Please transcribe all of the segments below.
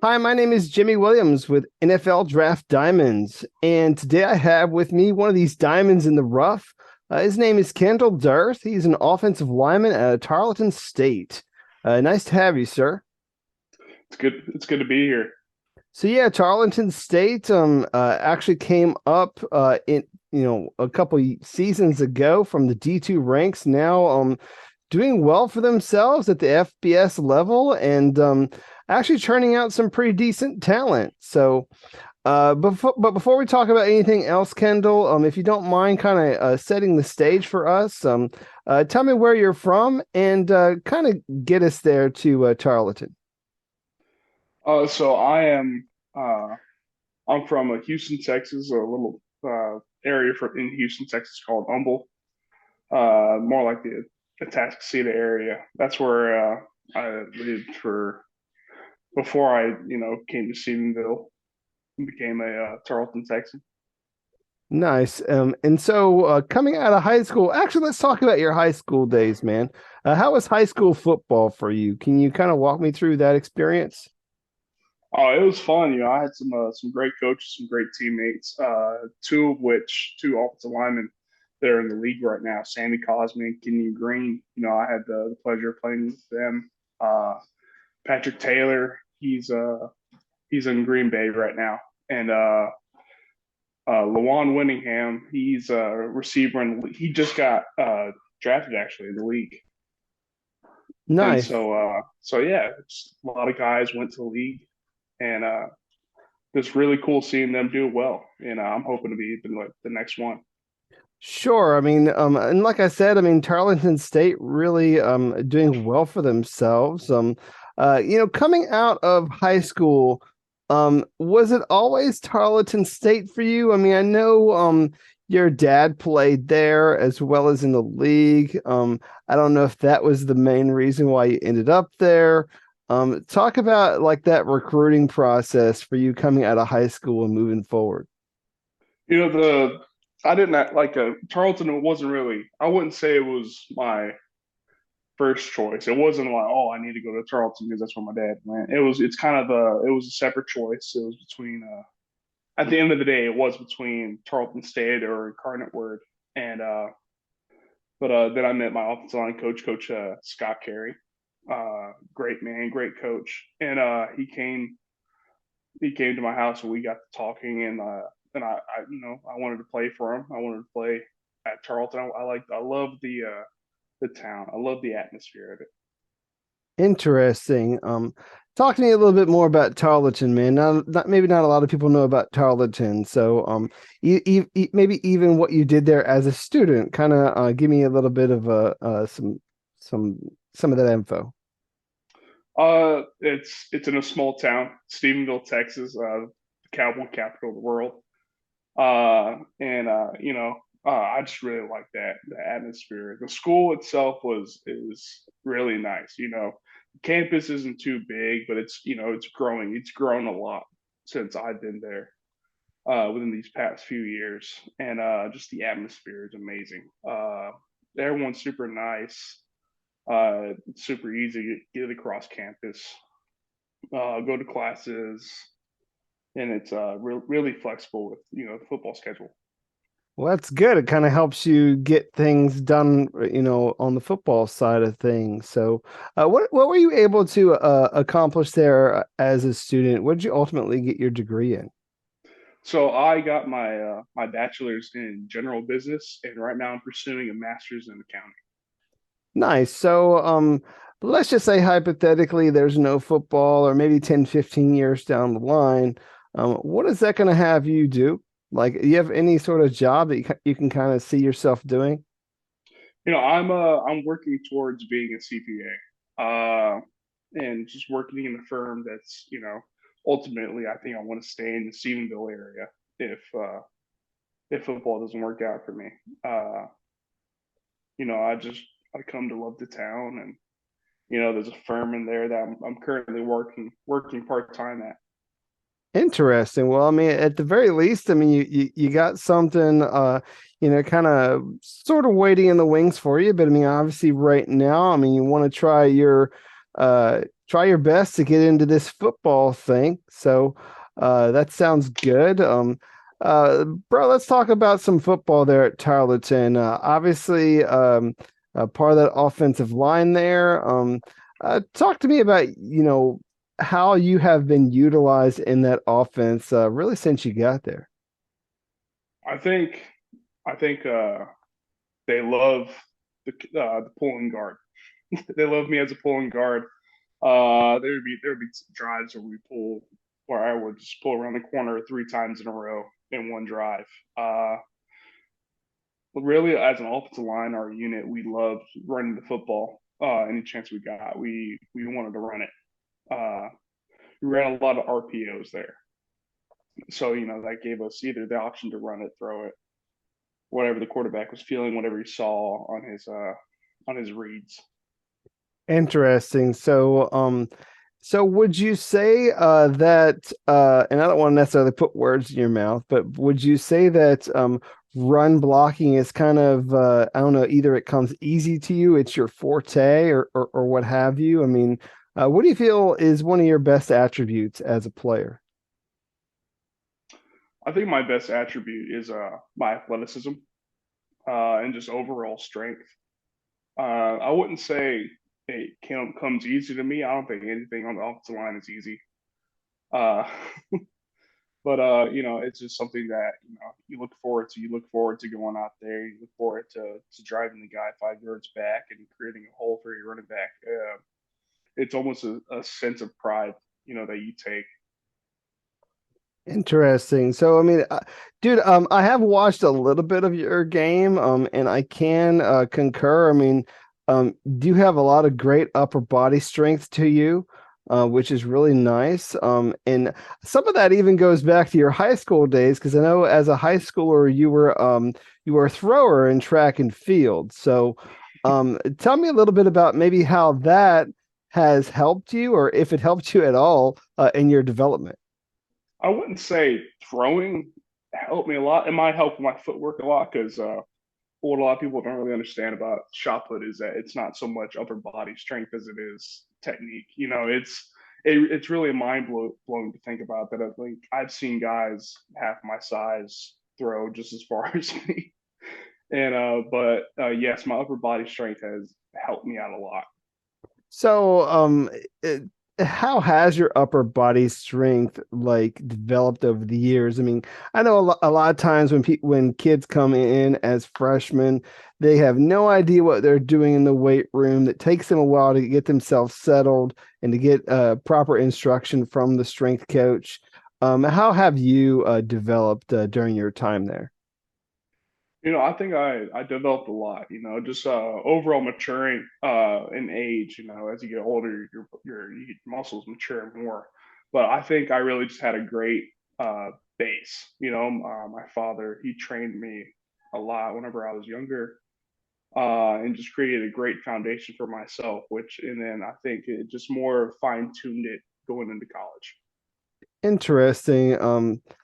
Hi, my name is Jimmy Williams with NFL Draft Diamonds, and today I have with me one of these diamonds in the rough. His name is Kendall Dearth. He's an offensive lineman at Tarleton State. Nice to have you, sir. It's good. It's good to be here. So yeah, Tarleton State actually came up in a couple seasons ago from the D2 ranks. Now doing well for themselves at the FBS level and actually churning out some pretty decent talent. So before we talk about anything else, Kendall, if you don't mind kind of setting the stage for us, tell me where you're from and kind of get us there to Tarleton. So uh, I'm from Houston, Texas, a little area in Houston, Texas called Humble, more like the Atascocita area. That's where I lived for before I came to Stephenville and became a Tarleton Texan. Nice. And so coming out of high school, actually, let's talk about your high school days, man. How was high school football for you? Can you kind of walk me through that experience? Oh, it was fun. I had some great coaches, some great teammates. Two offensive linemen that are in the league right now, Sammy Cosme and Kenyon Green. I had the pleasure of playing with them. Uh, Patrick Taylor, he's in Green Bay right now, and Lawan Winningham, he's a receiver, and he just got drafted actually in the league. And Nice. so yeah, a lot of guys went to the league, and it's really cool seeing them do well. And I'm hoping to be like the next one. Sure. I mean, and like I said, I mean, Tarleton State really doing well for themselves. Coming out of high school, was it always Tarleton State for you? I mean, I know your dad played there as well as in the league. I don't know if that was the main reason why you ended up there. Talk about like that recruiting process for you coming out of high school and moving forward. You know, the I didn't like Tarleton. It wasn't really. I wouldn't say it was my first choice. It wasn't like, oh, I need to go to Tarleton because that's where my dad went. It's kind of it was a separate choice. It was between at the end of the day, it was between Tarleton State or Incarnate Word, and but then I met my offensive line coach, Coach Scott Carey. Great man, great coach, and he came to my house and we got to talking, and I wanted to play for him. I wanted to play at Tarleton. I love the town. I love the atmosphere of it. Interesting. Talk to me a little bit more about Tarleton, man. Maybe not a lot of people know about Tarleton. So, maybe even what you did there as a student. Kind of give me a little bit of some some of that info. It's in a small town, Stephenville, Texas, the cowboy capital of the world. And I just really like that the atmosphere. The school itself is really nice. The campus isn't too big, but it's growing. It's grown a lot since I've been there within these past few years, and just the atmosphere is amazing. Everyone's super nice. It's super easy to get across campus, go to classes, and it's really flexible with the football schedule. Well, that's good. It kind of helps you get things done, on the football side of things. So, what were you able to accomplish there as a student? What did you ultimately get your degree in? So I got my bachelor's in general business, and right now I'm pursuing a master's in accounting. Nice. So, let's just say hypothetically there's no football or maybe 10, 15 years down the line. What is that going to have you do? Like, do you have any sort of job that you can kind of see yourself doing? I'm working towards being a CPA, and just working in a firm that's ultimately I think I want to stay in the Stephenville area if football doesn't work out for me. Uh, I come to love the town, and there's a firm in there that I'm currently working part time at. Interesting. Well, I mean, at the very least, I mean, you got something, kind of sort of waiting in the wings for you. But I mean, obviously, right now, I mean, you want to try your try your best to get into this football thing. So that sounds good. Bro, let's talk about some football there at Tarleton. Obviously, part of that offensive line there. Talk to me about, how you have been utilized in that offense, really since you got there. I think I think they love the pulling guard. They love me as a pulling guard. There would be drives where I would just pull around the corner 3 times in a row in one drive. Uh, but really, as an offensive line, our unit, we loved running the football. Any chance we got, we wanted to run it. Uh, we ran a lot of RPOs there, so that gave us either the option to run it, throw it, whatever the quarterback was feeling, whatever he saw on his reads. Interesting. So would you say that and I don't want to necessarily put words in your mouth, but would you say that run blocking is kind of I don't know, either it comes easy to you, it's your forte or what have you? I mean, what do you feel is one of your best attributes as a player? I think my best attribute is my athleticism and just overall strength. I wouldn't say comes easy to me. I don't think anything on the offensive line is easy. Uh, but it's just something that you look forward to. You look forward to going out there. You look forward to driving the guy 5 yards back and creating a hole for your running back. It's almost a sense of pride, that you take. Interesting. So, I mean, dude, I have watched a little bit of your game, and I can concur. I mean, do you have a lot of great upper body strength to you, which is really nice. And some of that even goes back to your high school days, because I know as a high schooler you were a thrower in track and field. So, tell me a little bit about maybe how that has helped you, or if it helped you at all, in your development. I wouldn't say throwing helped me a lot. It might help with my footwork a lot because what a lot of people don't really understand about shot put is that it's not so much upper body strength as it is technique. It's really blowing to think about that. I think I've seen guys half my size throw just as far as me, and but yes, my upper body strength has helped me out a lot. So, how has your upper body strength like developed over the years? I mean, I know a lot of times when kids come in as freshmen, they have no idea what they're doing in the weight room. It takes them a while to get themselves settled and to get proper instruction from the strength coach. How have you developed during your time there? I think I developed a lot. Just overall maturing in age. As you get older, your muscles mature more. But I think I really just had a great base. My father he trained me a lot whenever I was younger, and just created a great foundation for myself. And then I think it just more fine tuned it going into college. Interesting.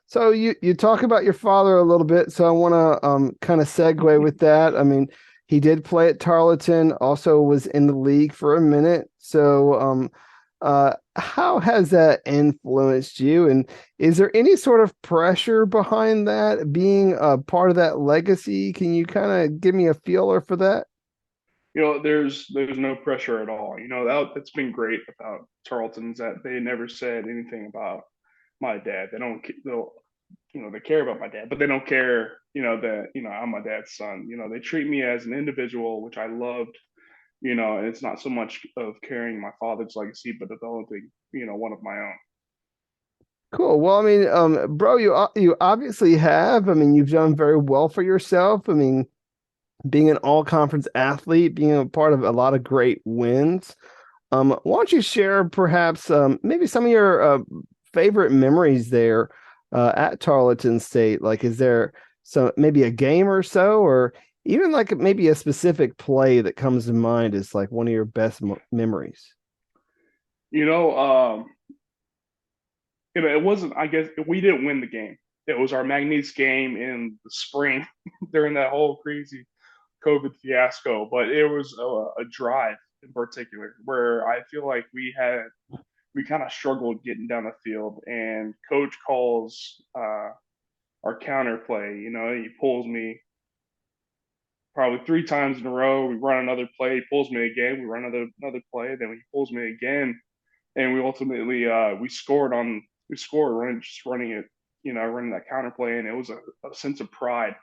So you talk about your father a little bit, so I want to kind of segue with that. I mean, he did play at Tarleton, also was in the league for a minute. So how has that influenced you? And is there any sort of pressure behind that being a part of that legacy? Can you kind of give me a feeler for that? There's no pressure at all. That's been great about Tarleton's that they never said anything about my dad. They care about my dad, but they don't care, that I'm my dad's son. They treat me as an individual, which I loved. And it's not so much of carrying my father's legacy, but developing, one of my own. Cool. Well, I mean, bro, you obviously have. I mean, you've done very well for yourself. I mean, being an all conference athlete, being a part of a lot of great wins. Why don't you share perhaps maybe some of your favorite memories there at Tarleton State? Like, is there some maybe a game or so, or even like maybe a specific play that comes to mind as like one of your best memories? You know, um, it wasn't. I guess we didn't win the game. It was our Magnetes game in the spring during that whole crazy COVID fiasco. But it was a drive in particular, where I feel like we kind of struggled getting down the field, and coach calls our counter play. You know, he pulls me probably three times in a row. We run another play, he pulls me again. We run another play, then he pulls me again, and we ultimately we scored running just running it, you know, running that counter play, and it was a sense of pride.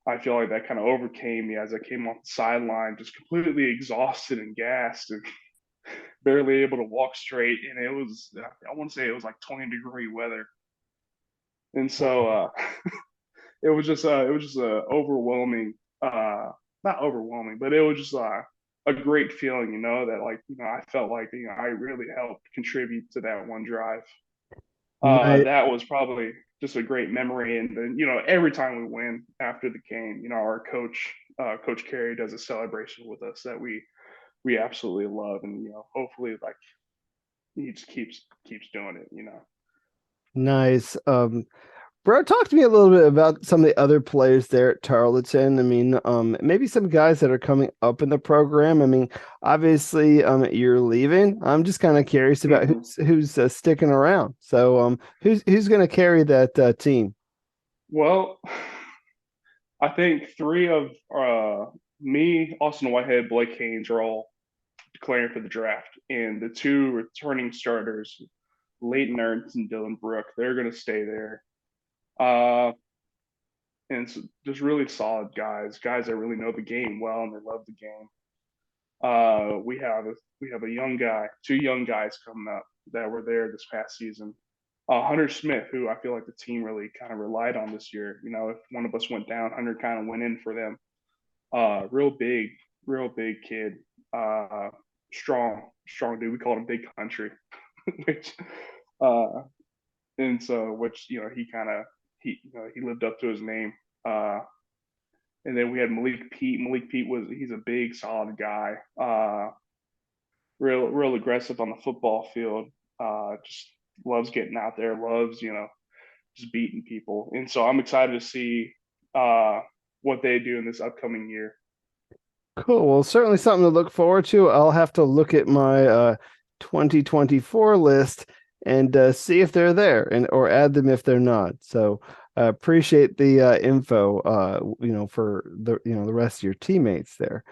I feel like that kind of overcame me as I came off the sideline, just completely exhausted and gassed, and barely able to walk straight. And it was, I want to say it was like 20-degree weather, and so it was just a overwhelming, not overwhelming, but it was just a great feeling, you know, that like, you know, I felt like, you know, I really helped contribute to that one drive. Nice. That was probably just a great memory. And then, you know, every time we win after the game, you know, our Coach Carey does a celebration with us that we absolutely love, and you know, hopefully, like he just keeps doing it, you know. Nice. Bro, talk to me a little bit about some of the other players there at Tarleton. I mean, maybe some guys that are coming up in the program. I mean, obviously, you're leaving. I'm just kind of curious about Mm-hmm. who's sticking around. So, who's going to carry that team? Well, I think three of me, Austin Whitehead, Blake Haynes are all declaring for the draft, and the two returning starters, Leighton Ernst and Dylan Brook, they're going to stay there. Uh, and it's just really solid guys that really know the game well and they love the game. We have a young guy, two young guys coming up that were there this past season. Hunter Smith, who I feel like the team really kind of relied on this year. You know, if one of us went down, Hunter kind of went in for them. Real big, real big kid. Uh, strong dude. We called him Big Country, which, uh, and so which you know he kind of he lived up to his name. Uh, and then we had Malik Pete. Malik Pete he's a big, solid guy. Real aggressive on the football field. Just loves getting out there. Loves just beating people. And so I'm excited to see uh, what they do in this upcoming year. Cool. Well, certainly something to look forward to. I'll have to look at my 2024 list and see if they're there and or add them if they're not. So appreciate the info for the rest of your teammates there.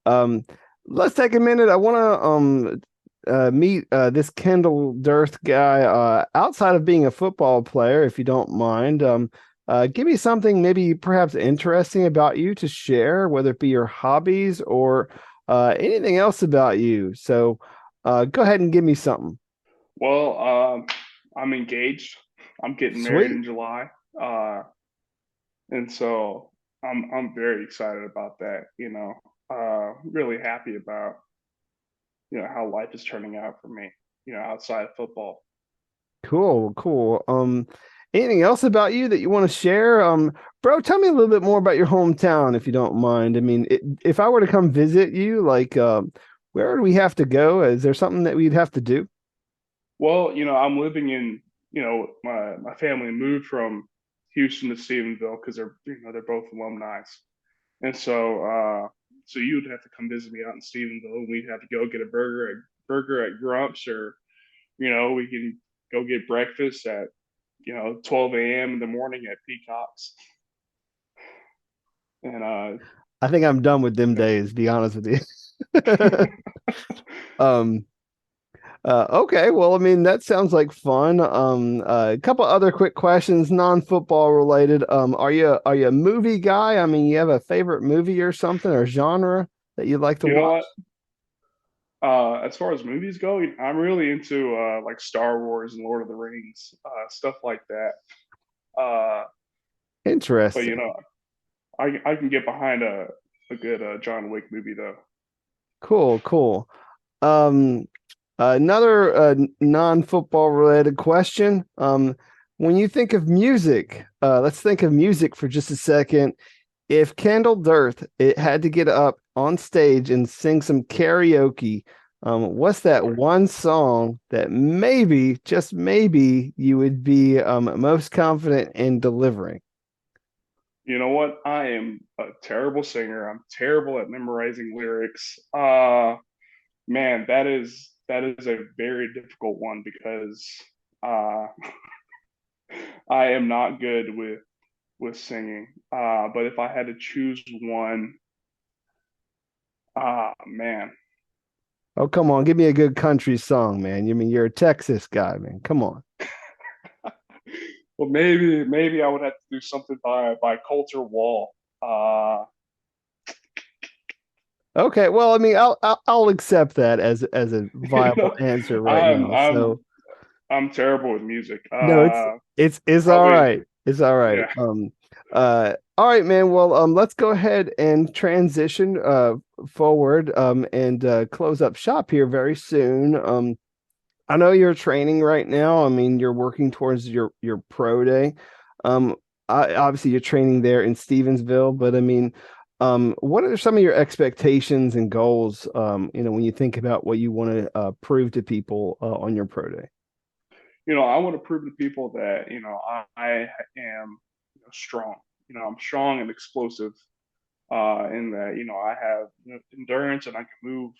Um, let's take a minute. I want to meet this Kendall Dearth guy outside of being a football player, if you don't mind. Give me something maybe perhaps interesting about you to share, whether it be your hobbies or anything else about you. So go ahead and give me something. Well, I'm engaged. I'm getting married Sweet. in July, uh, and so I'm very excited about that. Really happy about how life is turning out for me. Outside of football. Cool, cool. Anything else about you that you want to share? Bro, tell me a little bit more about your hometown, if you don't mind. I mean, if I were to come visit you, like, where do we have to go? Is there something that we'd have to do? Well, I'm living in, my family moved from Houston to Stephenville because they're both alumni. And so you'd have to come visit me out in Stephenville, and we'd have to go get a burger at Grumps, or, we can go get breakfast at, 12 a.m. in the morning at Peacocks. And, I think I'm done with them days, to be honest with you. Um, okay, well, I mean, that sounds like fun. A couple other quick questions, non-football related. Are you a movie guy? I mean, you have a favorite movie or something or genre that you'd like to you know watch? what? As far as movies go, I'm really into like Star Wars and Lord of the Rings, stuff like that. Uh, but Interesting. I can get behind a good John Wick movie though. Cool, cool. Um, Another non-football related question. When you think of music, let's think of music for just a second. If Kendall Dearth it had to get up on stage and sing some karaoke, what's that one song that maybe, just maybe, you would be most confident in delivering? You know what? I am a terrible singer. I'm terrible at memorizing lyrics. Man, that is a very difficult one because uh, I am not good with singing. But if I had to choose one, man, Oh, come on, give me a good country song, man. You mean you're a Texas guy, man? Come on. well, maybe I would have to do something by Coulter Wall. Uh, Okay, well, I mean, I'll accept that as a you viable know, answer right I'm now. I'm So I'm terrible with music. no, it's all Probably right. It's all right. yeah. All right, man. Well, let's go ahead and transition forward and close up shop here very soon. I know you're training right now. I mean, you're working towards your pro day. Um, obviously you're training there in Stevensville, but I mean, what are some of your expectations and goals? When you think about what you want to prove to people on your pro day. I want to prove to people that I am strong. I'm strong and explosive. In that I have endurance and I can move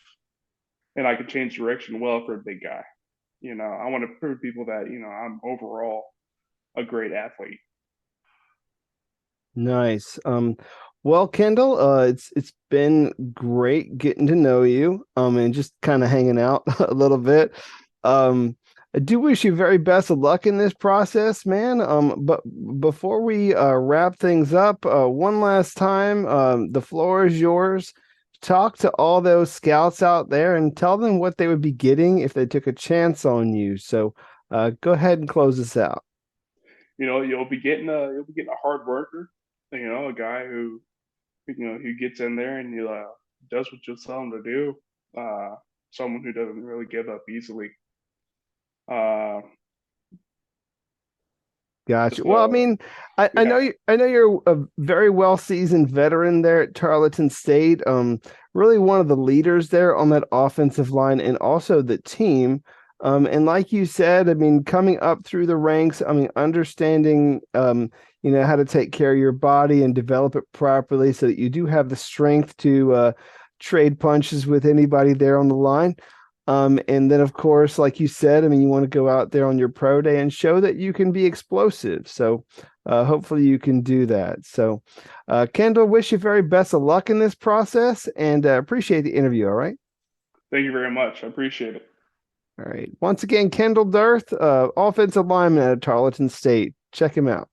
and I can change direction well for a big guy. I want to prove to people that I'm overall a great athlete. Nice. Well, Kendall, it's been great getting to know you, and just kind of hanging out a little bit. Um, I do wish you very best of luck in this process, man. But before we wrap things up, one last time, the floor is yours. Talk to all those scouts out there and tell them what they would be getting if they took a chance on you. So, go ahead and close this out. You'll be getting a hard worker, a guy who gets in there and does what you tell him to do. Someone who doesn't really give up easily. Uh, Gotcha. just Well, I mean, I yeah, know I know you're a very well seasoned veteran there at Tarleton State. Really one of the leaders there on that offensive line and also the team. And like you said, I mean, coming up through the ranks, I mean, understanding how to take care of your body and develop it properly so that you do have the strength to trade punches with anybody there on the line. And then, of course, like you said, I mean, you want to go out there on your pro day and show that you can be explosive. So hopefully you can do that. So, Kendall, wish you very best of luck in this process and appreciate the interview. All right. thank you very much. I appreciate it. All right. Once again, Kendall Dearth, offensive lineman at Tarleton State. Check him out.